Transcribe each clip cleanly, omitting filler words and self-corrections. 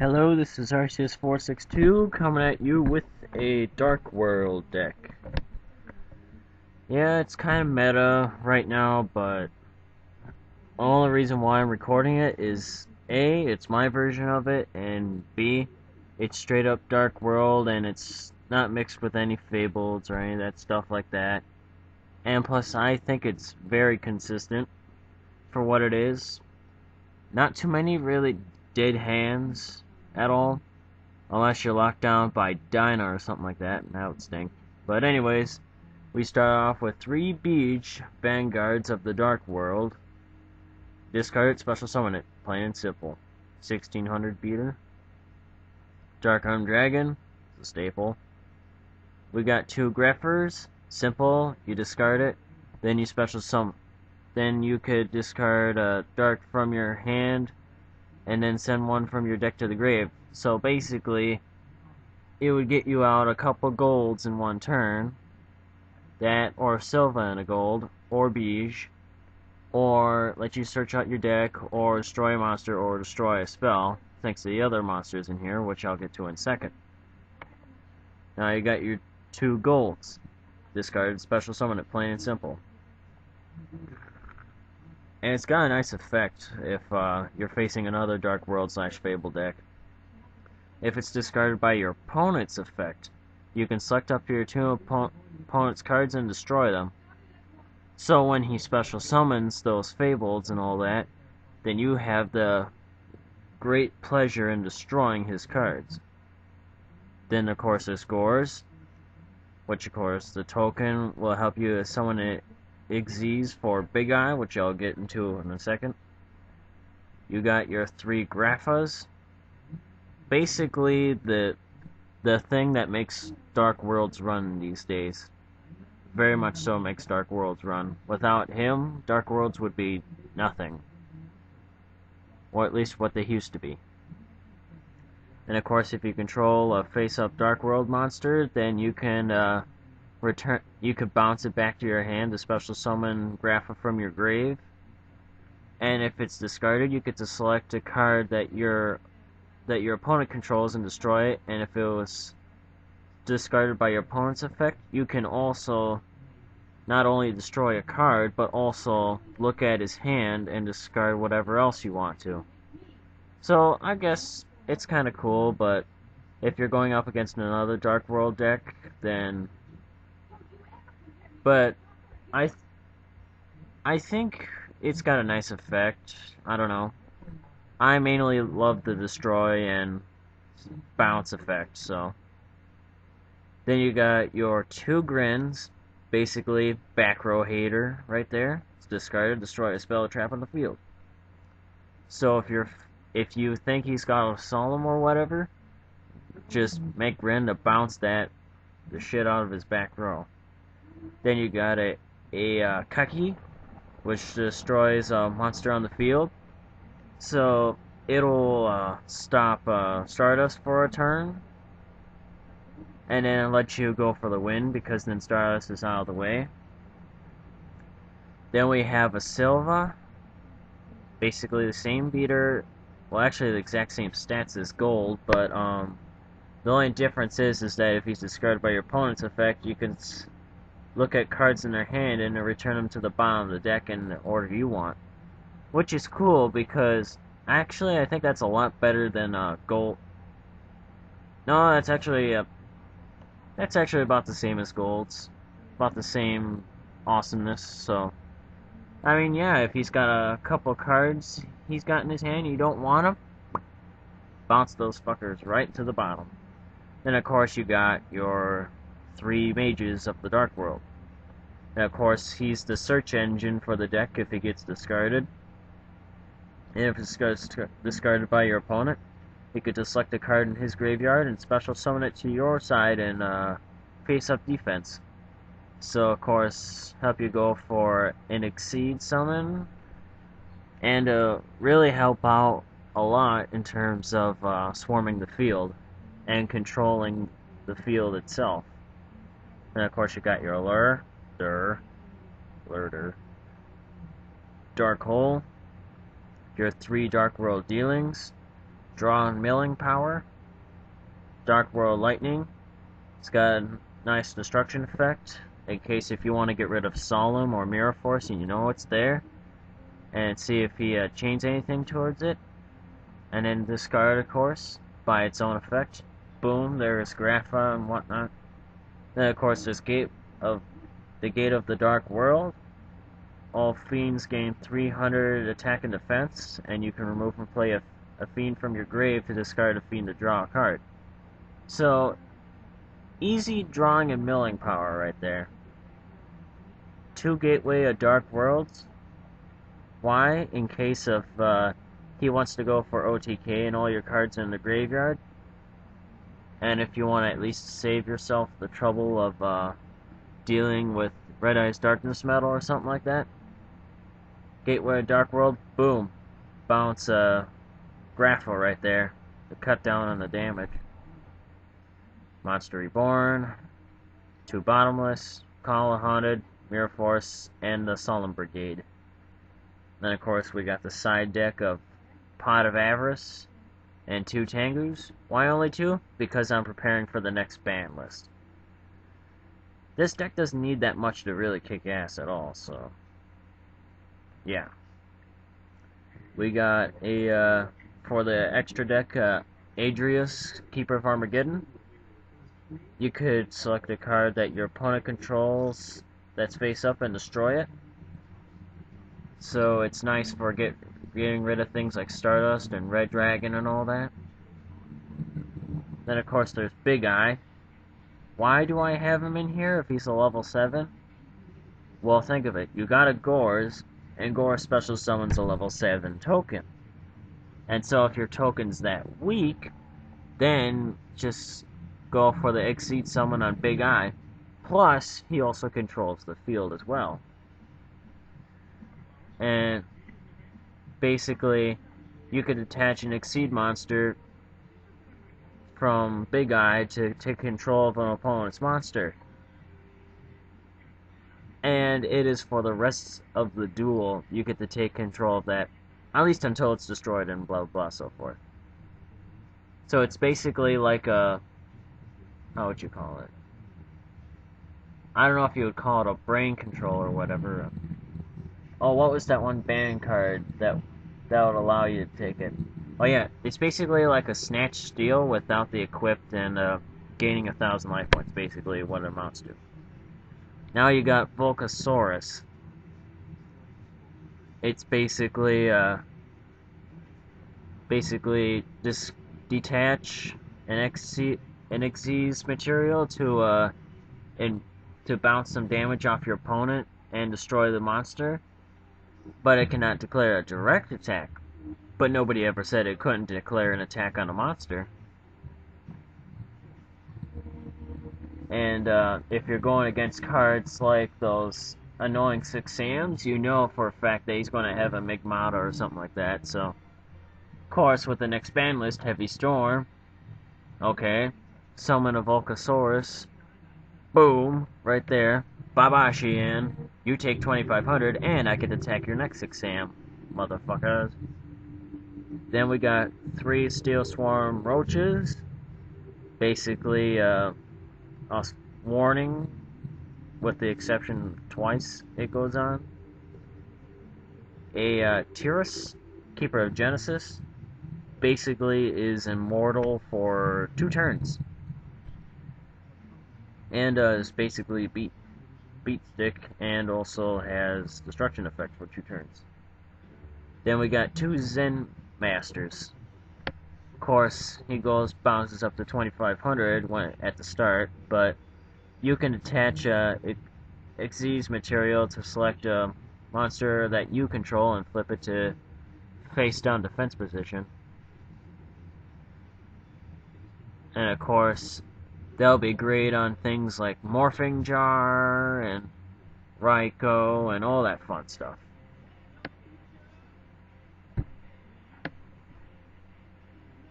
Hello, this is Arceus462 coming at you with a DarkWorld deck. Yeah, it's kind of meta right now, but the only reason why I'm recording it is A, it's my version of it, and B, it's straight up DarkWorld and it's not mixed with any fableds or any of that stuff like that. And plus, I think it's very consistent for what it is. Not too many really dead hands at all, unless you're locked down by Dinah or something like that, and that would stink. But anyways, we start off with 3 Beach Vanguards of the DarkWorld. Discard it, special summon it, plain and simple. 1600 beater. Dark Arm Dragon, it's a staple. We got 2 Greffers, simple, you discard it, then you special summon. Then you could discard a Dark from your hand, and then send one from your deck to the grave. So basically, it would get you out a couple golds in one turn. That, or Silva and a gold, or Beige, or let you search out your deck, or destroy a monster, or destroy a spell, thanks to the other monsters in here, which I'll get to in a second. Now you got your 2 golds. Discard, special summon it, plain and simple. And it's got a nice effect if you're facing another DarkWorld/Fable deck. If it's discarded by your opponent's effect, you can select up to your 2 opponent's cards and destroy them. So when he special summons those Fableds and all that, then you have the great pleasure in destroying his cards. Then of course there's Gores, which of course the token will help you summon it. Xyz for Big Eye, which I'll get into in a second. You got your 3 Graphas. Basically, the thing that makes DarkWorlds run these days. Very much so makes DarkWorlds run. Without him, DarkWorlds would be nothing. Or at least what they used to be. And of course, if you control a face-up DarkWorld monster, then you can you could bounce it back to your hand to special summon Grapha from your grave. And if it's discarded, you get to select a card that your opponent controls and destroy it. And if it was discarded by your opponent's effect, you can also not only destroy a card, but also look at his hand and discard whatever else you want to. So I guess it's kind of cool, but if you're going up against another DarkWorld deck, then but I think it's got a nice effect. I don't know. I mainly love the destroy and bounce effect, so. Then you got your 2 Grins, basically back row hater right there. It's discarded, destroy a spell or trap on the field. So if you think he's got a solemn or whatever, just make Grin to bounce the shit out of his back row. Then you got a Kaki, which destroys a monster on the field. So it'll stop Stardust for a turn, and then let you go for the win because then Stardust is out of the way. Then we have a Silva, basically the same beater. Well, actually the exact same stats as Gold, but the only difference is that if he's discarded by your opponent's effect, you can look at cards in their hand and return them to the bottom of the deck in the order you want. Which is cool because, actually, I think that's a lot better than Gold. No, that's actually about the same as Gold's. About the same awesomeness, so. I mean, yeah, if he's got a couple cards he's got in his hand, you don't want them, bounce those fuckers right to the bottom. Then, of course, you got your 3 Mages of the DarkWorld. And of course, he's the search engine for the deck if it gets discarded. And if it's discarded by your opponent, you could just select a card in his graveyard and special summon it to your side and face up defense. So, of course, help you go for an Exceed summon, and really help out a lot in terms of swarming the field and controlling the field itself. And of course you got your Allure, Dark Hole, your 3 DarkWorld dealings, draw and milling power. DarkWorld Lightning. It's got a nice destruction effect, in case if you want to get rid of Solemn or Mirror Force and you know it's there, and see if he chains anything towards it, and then discard, of course, by its own effect. Boom, there's Grapha and whatnot. Then, of course, there's the Gate of the Dark World. All fiends gain 300 attack and defense, and you can remove and play a fiend from your grave to discard a fiend to draw a card. So, easy drawing and milling power right there. 2 Gateway of Dark Worlds. Why? In case of he wants to go for OTK and all your cards in the graveyard. And if you want to at least save yourself the trouble of dealing with Red Eyes Darkness Metal or something like that. Gateway of Dark World, boom. Bounce Grapha right there to cut down on the damage. Monster Reborn, 2 Bottomless, Call of Haunted, Mirror Force, and the Solemn Brigade. Then, of course, we got the side deck of Pot of Avarice and 2 Tengus. Why only 2? Because I'm preparing for the next ban list. This deck doesn't need that much to really kick ass at all, so yeah. We got a, for the extra deck, Adrius, Keeper of Armageddon. You could select a card that your opponent controls that's face up and destroy it. So it's nice for getting rid of things like Stardust and Red Dragon and all that. Then, of course, there's Big Eye. Why do I have him in here if he's a level 7? Well, think of it. You got a Gores, and Gore special summons a level 7 token. And so if your token's that weak, then just go for the Exceed summon on Big Eye. Plus, he also controls the field as well. And basically, you could attach an Exceed monster from Big Eye to take control of an opponent's monster. And it is for the rest of the duel, you get to take control of that, at least until it's destroyed and blah blah so forth. So it's basically like a, how would you call it? I don't know if you would call it a brain control or whatever. Oh, what was that one ban card that would allow you to take it? Oh yeah, it's basically like a Snatch Steel without the equipped and gaining 1,000 life points, basically what it amounts to. Now you got Volcasaurus. It's basically just detach an Xyz material to bounce some damage off your opponent and destroy the monster, but it cannot declare a direct attack. But nobody ever said it couldn't declare an attack on a monster. And if you're going against cards like those annoying 6 Sams, you know for a fact that he's going to have a Migmata or something like that. So, of course, with the next ban list, Heavy Storm, okay, summon a Volcasaurus, boom, right there, bye-bye Xian, you take 2,500, and I can attack your next 6 Sam, motherfuckers. Then we got 3 Steel Swarm Roaches, basically, warning, with the exception twice it goes on. A Tyrus, Keeper of Genesis, basically is immortal for 2 turns. And is basically beat stick, and also has destruction effect for 2 turns. Then we got 2 Zen Masters. Of course, he bounces up to 2,500 at the start, but you can attach Xyz material to select a monster that you control and flip it to face down defense position. And of course, they'll be great on things like Morphing Jar and Raikou and all that fun stuff.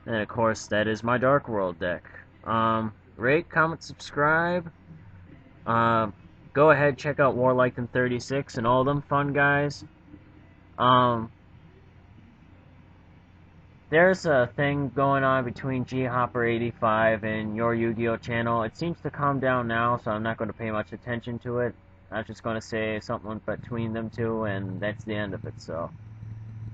And of course, that is my DarkWorld deck. Rate, comment, subscribe. Go ahead, check out Warlight 36 and all them fun guys. there's a thing going on between GHopper85 and your Yu-Gi-Oh channel. It seems to calm down now, so I'm not going to pay much attention to it. I'm just going to say something between them two, and that's the end of it. So,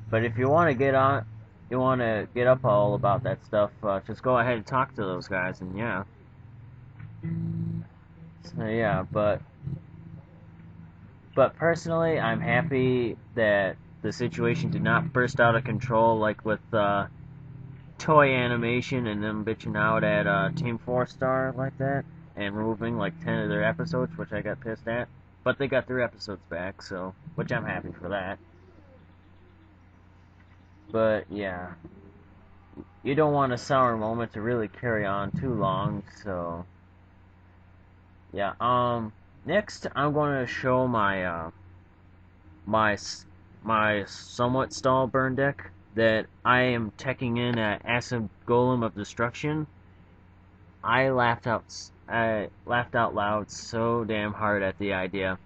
but if you want to get on, you want to get up all about that stuff, just go ahead and talk to those guys, and yeah. So yeah, but personally, I'm happy that the situation did not burst out of control like with Toy Animation and them bitching out at Team 4-Star like that and removing like 10 of their episodes, which I got pissed at. But they got their episodes back, so which I'm happy for that. But yeah, you don't want a sour moment to really carry on too long, so yeah. Next I'm going to show my my somewhat stall burn deck that I am teching in at Acid Golem of Destruction. I laughed out loud so damn hard at the idea.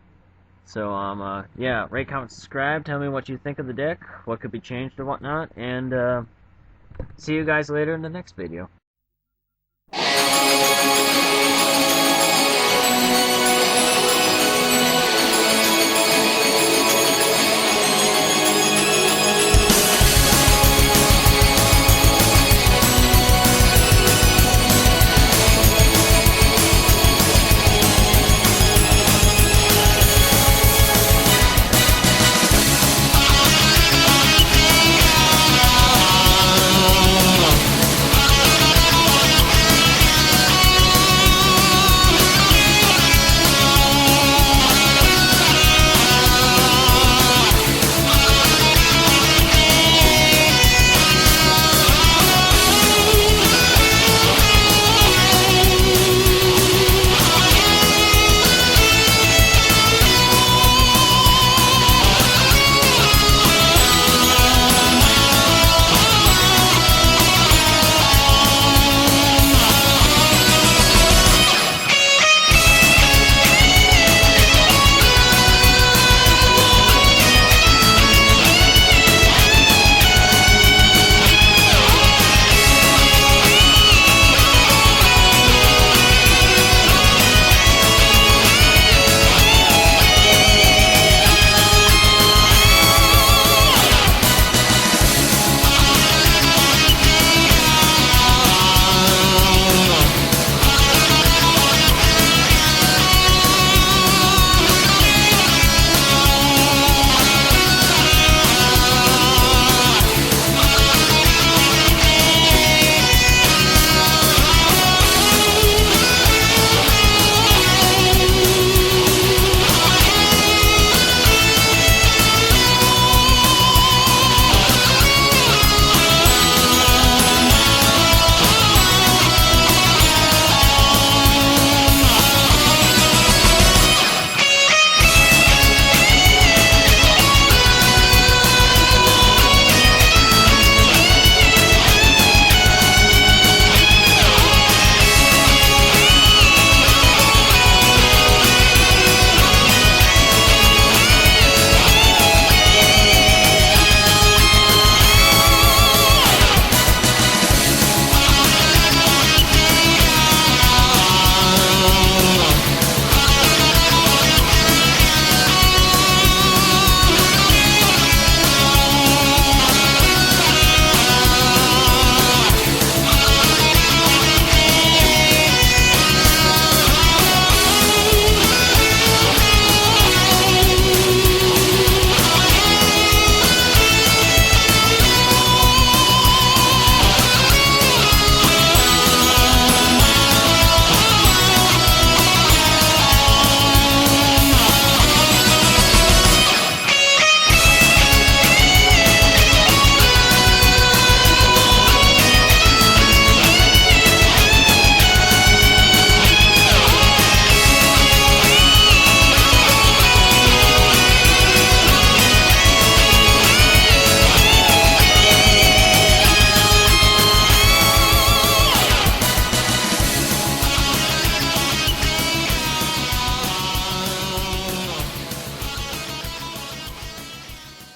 So yeah, rate, comment, subscribe. Tell me what you think of the deck, what could be changed or whatnot, and see you guys later in the next video.